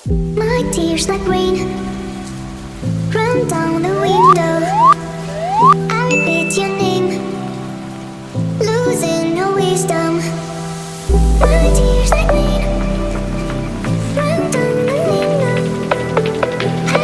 My tears like rain run down the window. I repeat your name, losing no wisdom. My tears like rain run down the window. I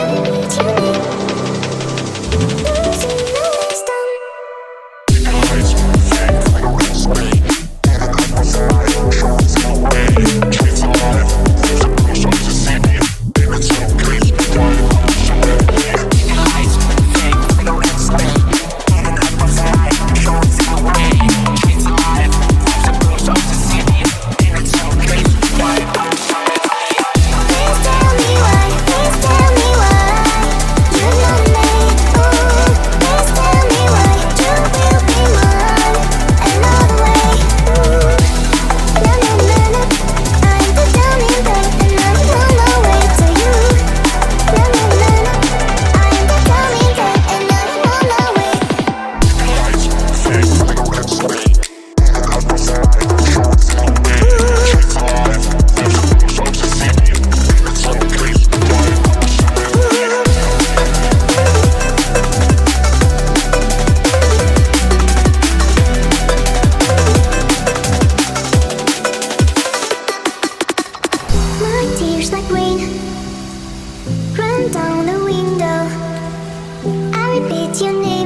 repeat your name,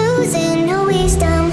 losing no wisdom.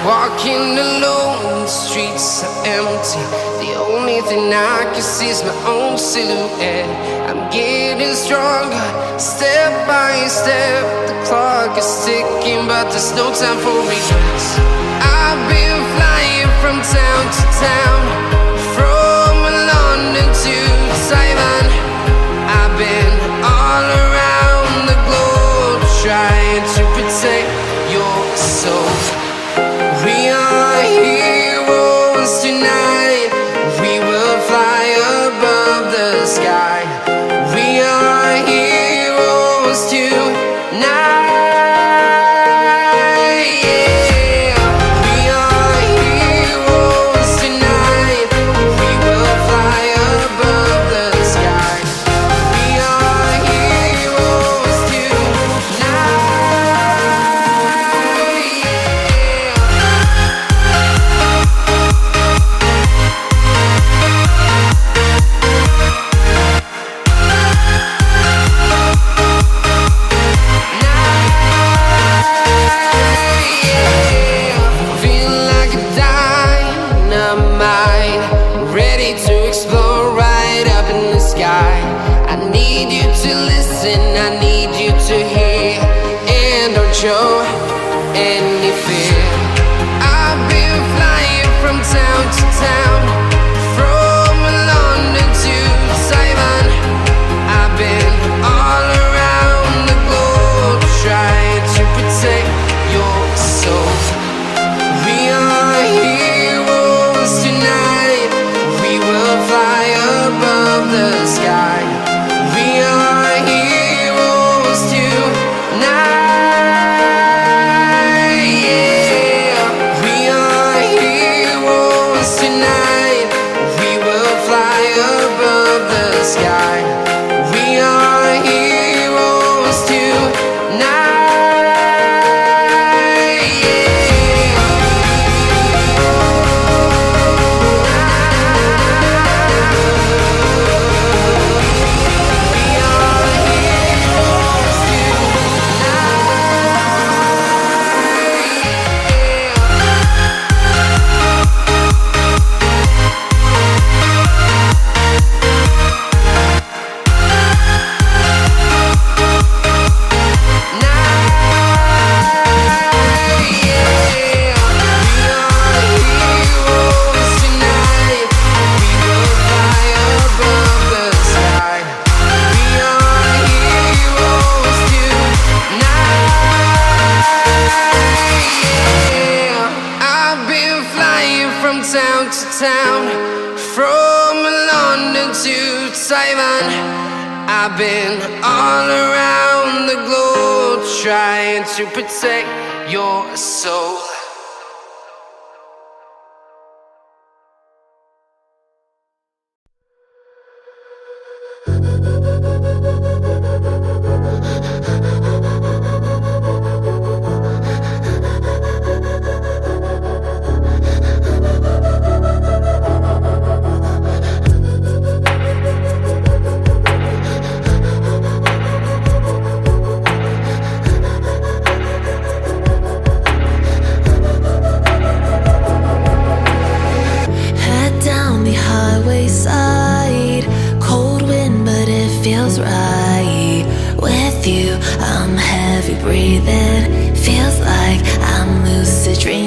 Walking alone, the streets are empty. The only thing I can see is my own silhouette. I'm getting stronger, step by step. The clock is ticking, but there's no time for regrets. I've been flying from town to town, from London to Taiwan. I've been all around the globe, trying to protect your soul. We are heroes tonight. We will fly above the sky. We are heroes tonight. Yeah. We are heroes tonight. We will fly above the sky. We are heroes tonight. any fear. I've been flying from town to town, from London to Taiwan. I've been all around the globe trying to protect your soul. We are heroes tonight. We will fly above the sky. We are heroes tonight. Yeah. We are heroes tonight. We will fly above the sky. We are heroes tonight. Yeah. Town to town, from London to Taiwan. I've been all around the globe trying to protect your soul. Side, cold wind, but it feels right. With you, I'm heavy breathing. Feels like I'm lucid dreaming.